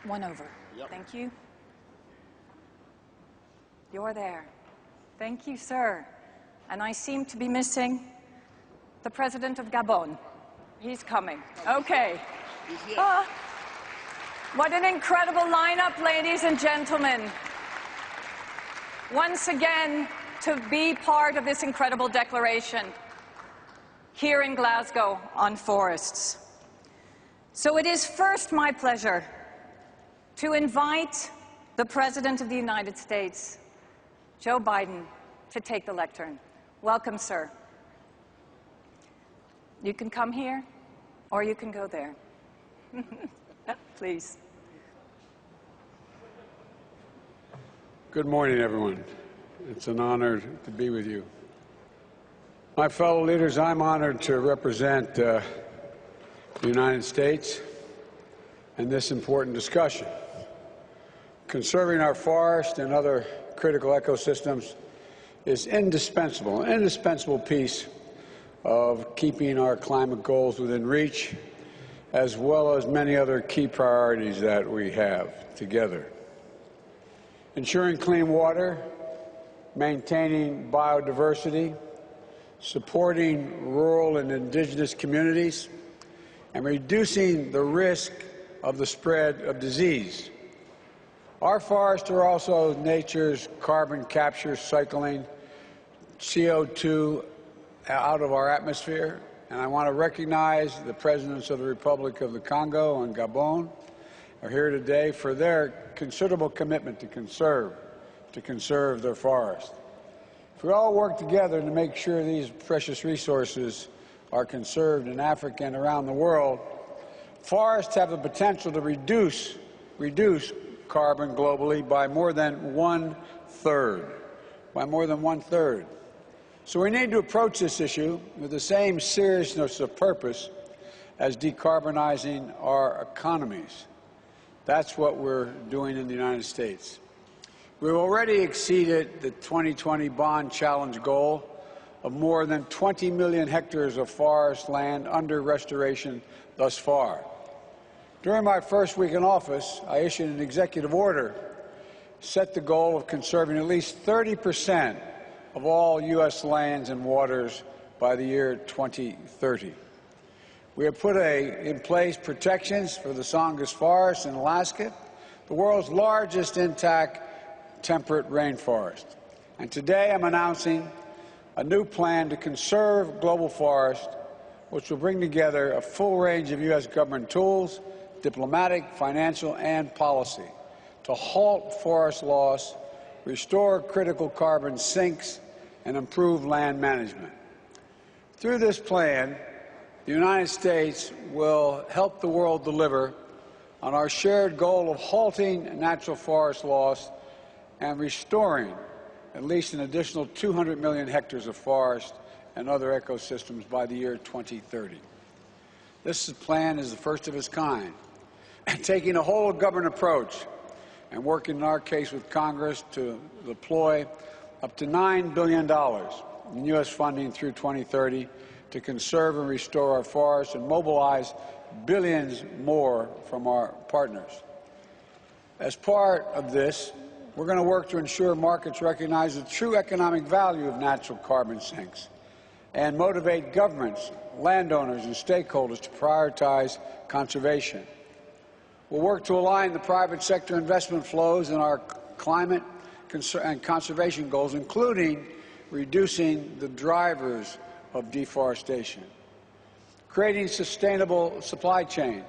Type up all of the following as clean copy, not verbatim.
One over. Yep. Thank you. You're there. Thank you, sir. And I seem to be missing the President of Gabon. He's coming. Okay. What an incredible lineup, ladies and gentlemen. Once again, to be part of this incredible declaration here in Glasgow on forests. So it is first my pleasure to invite the President of the United States, Joe Biden, to take the lectern. Welcome, sir. You can come here, or you can go there. Please. Good morning, everyone. It's an honor to be with you. My fellow leaders, I'm honored to represent the United States in this important discussion. Conserving our forest and other critical ecosystems is an indispensable piece of keeping our climate goals within reach, as well as many other key priorities that we have together. Ensuring clean water, maintaining biodiversity, supporting rural and indigenous communities, and reducing the risk of the spread of disease. Our forests are also nature's carbon capture, cycling CO2 out of our atmosphere, and I want to recognize the Presidents of the Republic of the Congo and Gabon are here today for their considerable commitment to conserve their forest. If we all work together to make sure these precious resources are conserved in Africa and around the world, forests have the potential to reduce carbon globally by more than one-third. So we need to approach this issue with the same seriousness of purpose as decarbonizing our economies. That's what we're doing in the United States. We've already exceeded the 2020 bond challenge goal of more than 20 million hectares of forest land under restoration thus far. During my first week in office, I issued an executive order, set the goal of conserving at least 30% of all U.S. lands and waters by the year 2030. We have put in place protections for the Songus Forest in Alaska, the world's largest intact temperate rainforest. And today I'm announcing a new plan to conserve global forest, which will bring together a full range of U.S. government tools, diplomatic, financial, and policy, to halt forest loss, restore critical carbon sinks, and improve land management. Through this plan, the United States will help the world deliver on our shared goal of halting natural forest loss and restoring at least an additional 200 million hectares of forest and other ecosystems by the year 2030. This plan is the first of its kind, taking a whole-of-government approach and working in our case with Congress to deploy up to $9 billion in U.S. funding through 2030 to conserve and restore our forests and mobilize billions more from our partners. As part of this, we're going to work to ensure markets recognize the true economic value of natural carbon sinks and motivate governments, landowners, and stakeholders to prioritize conservation. We'll work to align the private sector investment flows in our climate and conservation goals, including reducing the drivers of deforestation, creating sustainable supply chains,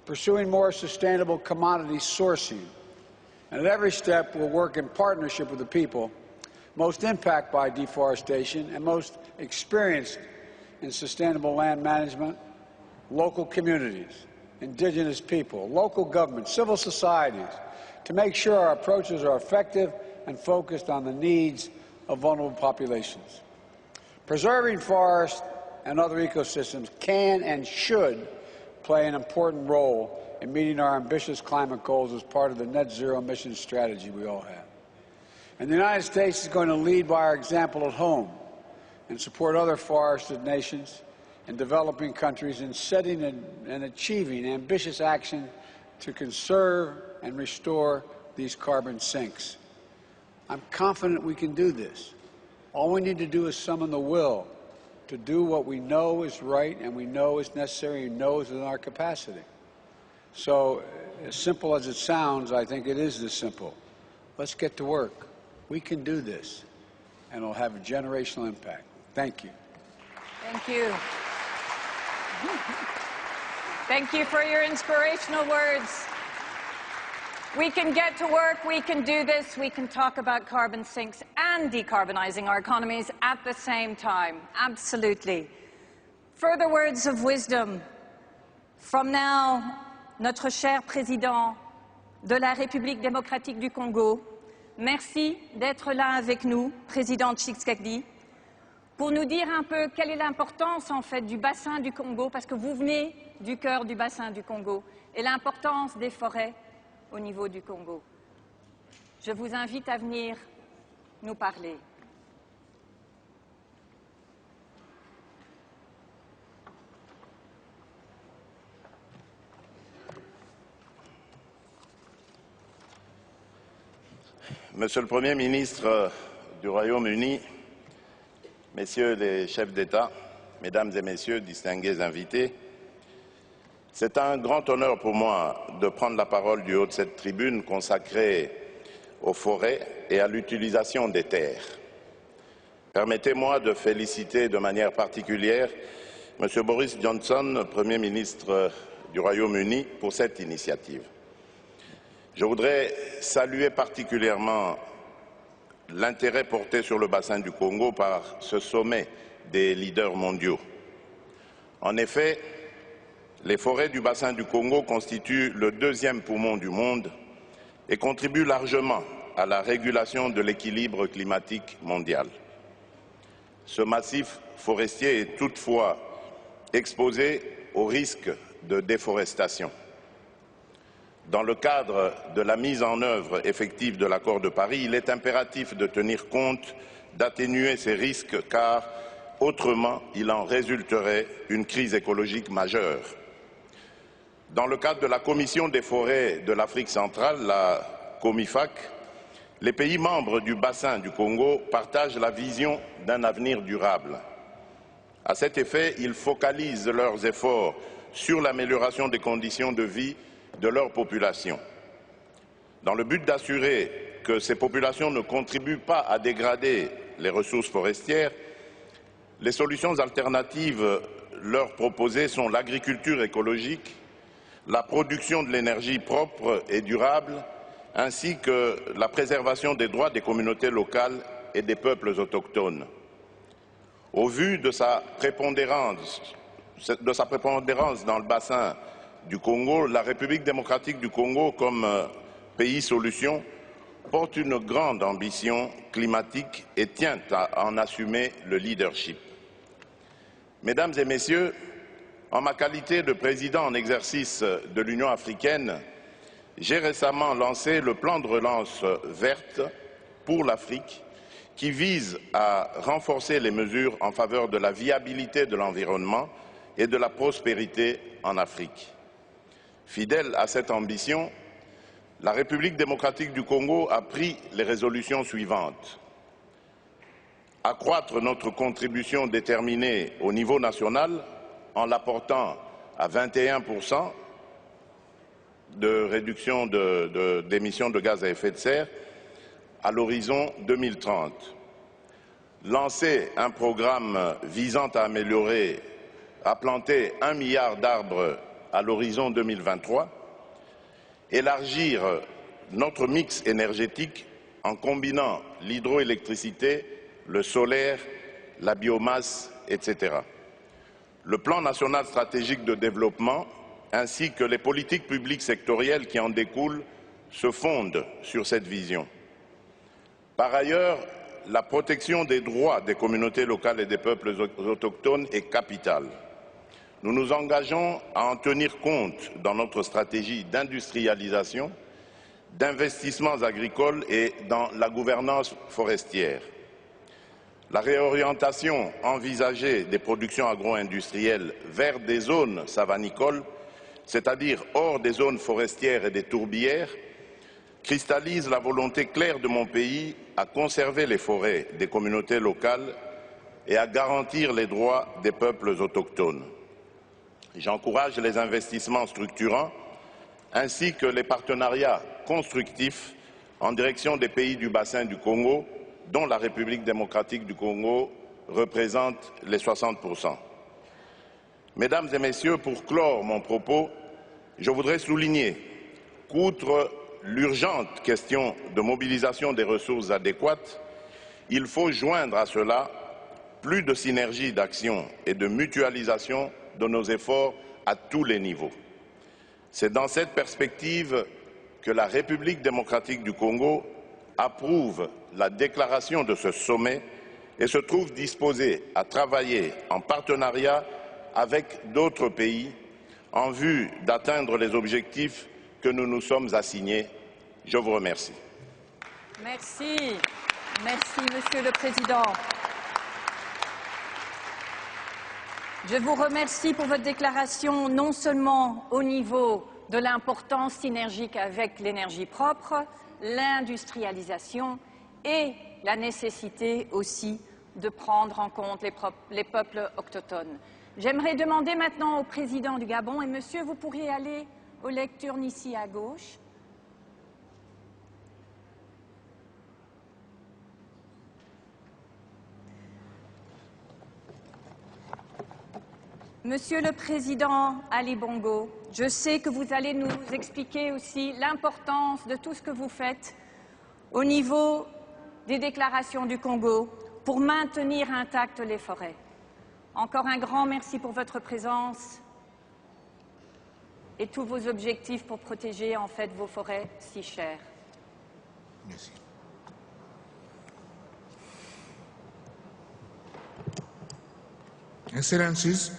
pursuing more sustainable commodity sourcing, and at every step we'll work in partnership with the people most impacted by deforestation and most experienced in sustainable land management, local communities, indigenous people, local governments, civil societies, to make sure our approaches are effective and focused on the needs of vulnerable populations. Preserving forests and other ecosystems can and should play an important role in meeting our ambitious climate goals as part of the net zero emissions strategy we all have. And the United States is going to lead by our example at home and support other forested nations and developing countries in setting and achieving ambitious action to conserve and restore these carbon sinks. I'm confident we can do this. All we need to do is summon the will to do what we know is right and we know is necessary and know is within our capacity. So, as simple as it sounds, I think it is this simple. Let's get to work. We can do this, and it'll have a generational impact. Thank you. Thank you. Thank you for your inspirational words. We can get to work, we can do this, we can talk about carbon sinks and decarbonizing our economies at the same time. Absolutely. Further words of wisdom from now, notre cher président de la République démocratique du Congo. Merci d'être là avec nous, président Tshisekedi, pour nous dire un peu quelle est l'importance en fait du bassin du Congo, parce que vous venez du cœur du bassin du Congo, et l'importance des forêts au niveau du Congo. Je vous invite à venir nous parler. Monsieur le Premier ministre du Royaume-Uni, Messieurs les chefs d'État, Mesdames et Messieurs, distingués invités, c'est un grand honneur pour moi de prendre la parole du haut de cette tribune consacrée aux forêts et à l'utilisation des terres. Permettez-moi de féliciter de manière particulière M. Boris Johnson, Premier ministre du Royaume-Uni, pour cette initiative. Je voudrais saluer particulièrement l'intérêt porté sur le bassin du Congo par ce sommet des leaders mondiaux. En effet, les forêts du bassin du Congo constituent le deuxième poumon du monde et contribuent largement à la régulation de l'équilibre climatique mondial. Ce massif forestier est toutefois exposé au risque de déforestation. Dans le cadre de la mise en œuvre effective de l'accord de Paris, il est impératif de tenir compte d'atténuer ces risques car autrement il en résulterait une crise écologique majeure. Dans le cadre de la Commission des forêts de l'Afrique centrale, la COMIFAC, les pays membres du bassin du Congo partagent la vision d'un avenir durable. À cet effet, ils focalisent leurs efforts sur l'amélioration des conditions de vie de leur population. Dans le but d'assurer que ces populations ne contribuent pas à dégrader les ressources forestières, les solutions alternatives leur proposées sont l'agriculture écologique, la production de l'énergie propre et durable, ainsi que la préservation des droits des communautés locales et des peuples autochtones. Au vu de sa prépondérance dans le bassin du Congo, la République démocratique du Congo, comme pays solution, porte une grande ambition climatique et tient à en assumer le leadership. Mesdames et Messieurs, en ma qualité de président en exercice de l'Union africaine, j'ai récemment lancé le plan de relance verte pour l'Afrique qui vise à renforcer les mesures en faveur de la viabilité de l'environnement et de la prospérité en Afrique. Fidèle à cette ambition, la République démocratique du Congo a pris les résolutions suivantes. Accroître notre contribution déterminée au niveau national en l'apportant à 21% de réduction d'émissions de gaz à effet de serre à l'horizon 2030. Lancer un programme visant à planter 1 milliard d'arbres à l'horizon 2023, élargir notre mix énergétique en combinant l'hydroélectricité, le solaire, la biomasse, etc. Le plan national stratégique de développement ainsi que les politiques publiques sectorielles qui en découlent se fondent sur cette vision. Par ailleurs, la protection des droits des communautés locales et des peuples autochtones est capitale. Nous nous engageons à en tenir compte dans notre stratégie d'industrialisation, d'investissements agricoles et dans la gouvernance forestière. La réorientation envisagée des productions agro-industrielles vers des zones savanicoles c'est-à-dire hors des zones forestières et des tourbières, cristallise la volonté claire de mon pays à conserver les forêts des communautés locales et à garantir les droits des peuples autochtones. J'encourage les investissements structurants ainsi que les partenariats constructifs en direction des pays du bassin du Congo, dont la République démocratique du Congo représente les 60%. Mesdames et messieurs, pour clore mon propos, je voudrais souligner qu'outre l'urgente question de mobilisation des ressources adéquates, il faut joindre à cela plus de synergie d'action et de mutualisation de nos efforts à tous les niveaux. C'est dans cette perspective que la République démocratique du Congo approuve la déclaration de ce sommet et se trouve disposée à travailler en partenariat avec d'autres pays en vue d'atteindre les objectifs que nous nous sommes assignés. Je vous remercie. Merci. Merci, Monsieur le Président. Je vous remercie pour votre déclaration, non seulement au niveau de l'importance synergique avec l'énergie propre, l'industrialisation et la nécessité aussi de prendre en compte les peuples autochtones. J'aimerais demander maintenant au président du Gabon, et monsieur, vous pourriez aller aux lectures ici à gauche. Monsieur le Président Ali Bongo, je sais que vous allez nous expliquer aussi l'importance de tout ce que vous faites au niveau des déclarations du Congo pour maintenir intactes les forêts. Encore un grand merci pour votre présence et tous vos objectifs pour protéger en fait vos forêts si chères. Merci. Excellencies,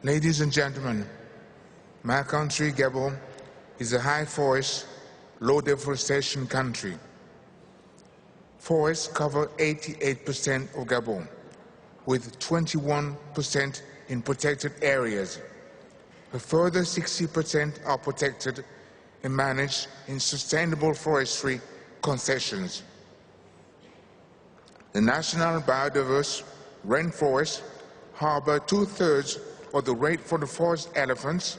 ladies and gentlemen, my country, Gabon, is a high forest, low deforestation country. Forests cover 88% of Gabon, with 21% in protected areas. A further 60% are protected and managed in sustainable forestry concessions. The National Biodiverse Rainforest harbor 2/3 of the rainforest forest elephants,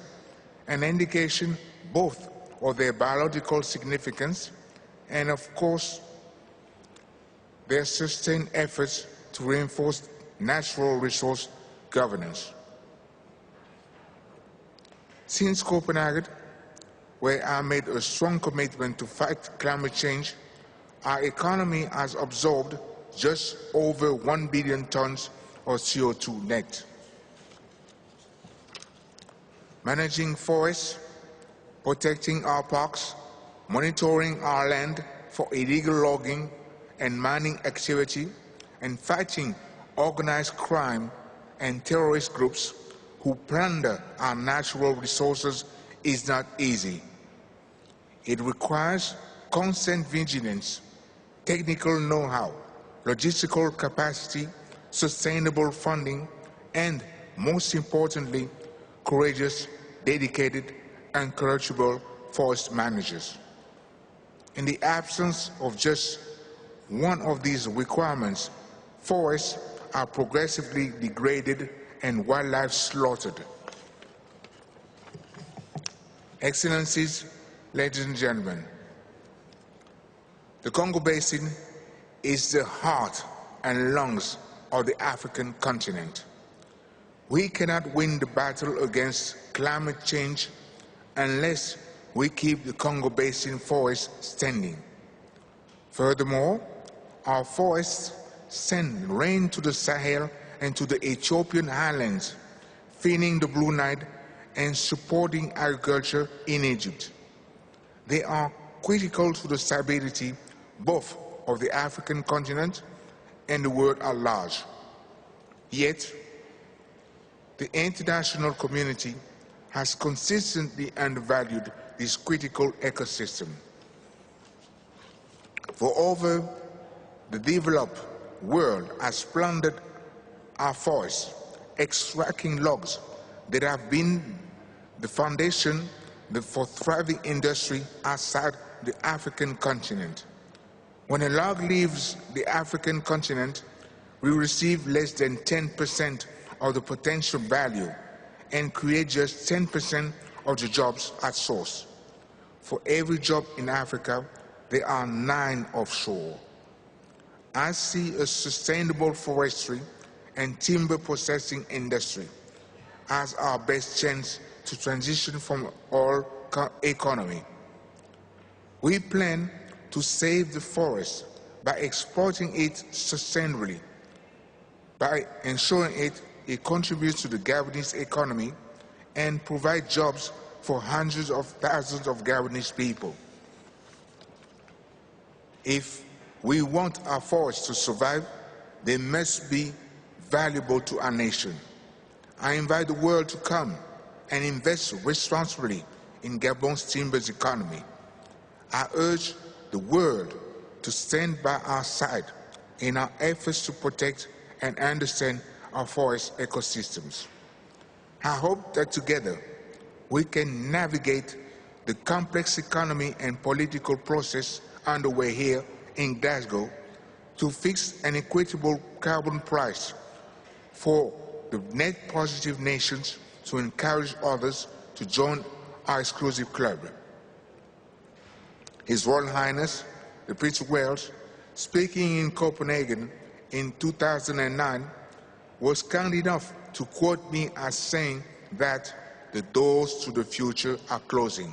an indication both of their biological significance and, of course, their sustained efforts to reinforce natural resource governance. Since Copenhagen, where I made a strong commitment to fight climate change, our economy has absorbed just over 1 billion tons of CO2 net. Managing forests, protecting our parks, monitoring our land for illegal logging and mining activity, and fighting organized crime and terrorist groups who plunder our natural resources is not easy. It requires constant vigilance, technical know-how, logistical capacity, sustainable funding, and, most importantly, courageous, dedicated, and incorrigible forest managers. In the absence of just one of these requirements, forests are progressively degraded and wildlife slaughtered. Excellencies, ladies and gentlemen, the Congo Basin is the heart and lungs of the African continent. We cannot win the battle against climate change unless we keep the Congo Basin forests standing. Furthermore, our forests send rain to the Sahel and to the Ethiopian highlands, feeding the Blue Nile and supporting agriculture in Egypt. They are critical to the stability both of the African continent and the world at large. Yet, the international community has consistently undervalued this critical ecosystem. For over the developed world has plundered our forests, extracting logs that have been the foundation for thriving industry outside the African continent. When a log leaves the African continent, we receive less than 10% of the potential value and create just 10% of the jobs at source. For every job in Africa, there are 9 offshore. I see a sustainable forestry and timber processing industry as our best chance to transition from oil economy. We plan to save the forest by exploiting it sustainably, by ensuring it contributes to the Gabonese economy and provide jobs for hundreds of thousands of Gabonese people. If we want our forests to survive, they must be valuable to our nation. I invite the world to come and invest responsibly in Gabon's timber economy. I urge the world to stand by our side in our efforts to protect and understand our forest ecosystems. I hope that together we can navigate the complex economy and political process underway here in Glasgow to fix an equitable carbon price for the net positive nations to encourage others to join our exclusive club. His Royal Highness, the Prince of Wales, speaking in Copenhagen in 2009, was kind enough to quote me as saying that the doors to the future are closing.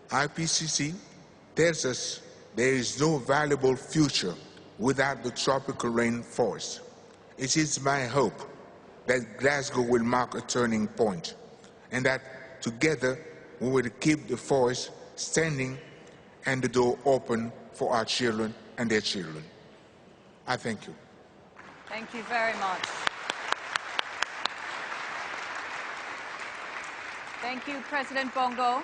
IPCC tells us there is no valuable future without the tropical rainforest. It is my hope that Glasgow will mark a turning point and that together we will keep the forest standing and the door open for our children and their children. I thank you. Thank you very much. Thank you, President Bongo.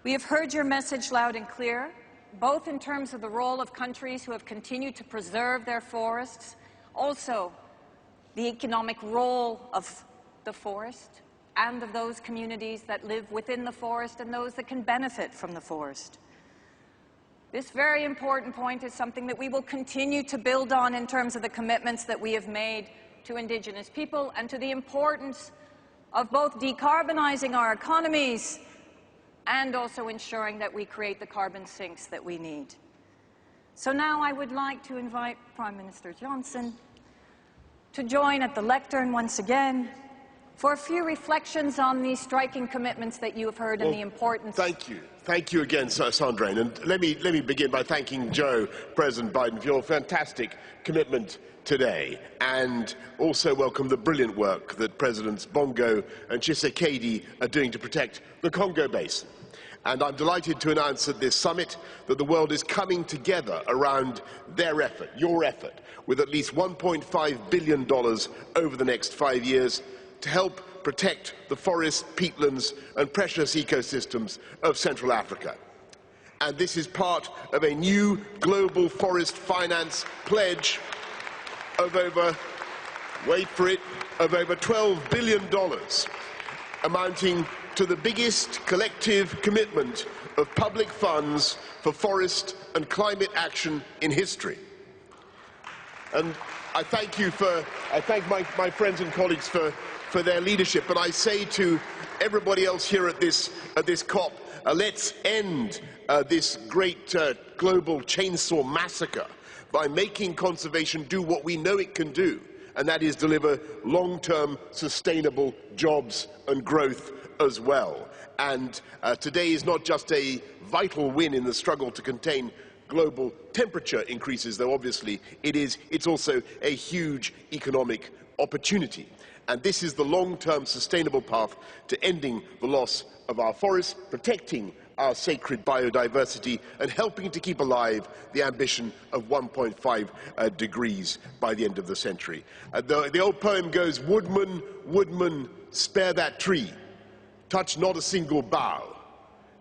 We have heard your message loud and clear, both in terms of the role of countries who have continued to preserve their forests, also the economic role of the forest and of those communities that live within the forest and those that can benefit from the forest. This very important point is something that we will continue to build on in terms of the commitments that we have made to Indigenous people and to the importance of both decarbonizing our economies and also ensuring that we create the carbon sinks that we need. So now I would like to invite Prime Minister Johnson to join at the lectern once again for a few reflections on these striking commitments that you have heard and the importance. Thank you. Thank you again, Sandrine. And let me begin by thanking Joe, President Biden, for your fantastic commitment today, and also welcome the brilliant work that Presidents Bongo and Tshisekedi are doing to protect the Congo Basin. And I'm delighted to announce at this summit that the world is coming together around their effort, your effort, with at least $1.5 billion over the next 5 years to help protect the forests, peatlands and precious ecosystems of Central Africa. And this is part of a new global forest finance pledge of over, wait for it, of over $12 billion, amounting to the biggest collective commitment of public funds for forest and climate action in history. And I thank my friends and colleagues for their leadership, but I say to everybody else here at this COP, let's end this great global chainsaw massacre by making conservation do what we know it can do, and that is deliver long-term sustainable jobs and growth as well. And today is not just a vital win in the struggle to contain global temperature increases, though obviously it's also a huge economic opportunity. And this is the long-term sustainable path to ending the loss of our forests, protecting our sacred biodiversity, and helping to keep alive the ambition of 1.5 degrees by the end of the century. The old poem goes, "Woodman, woodman, spare that tree. Touch not a single bough.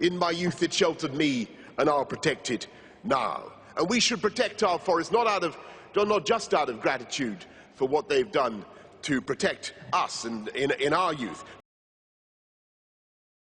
In my youth it sheltered me, and I'll protect it now." And we should protect our forests not just out of gratitude for what they've done to protect us and in our youth.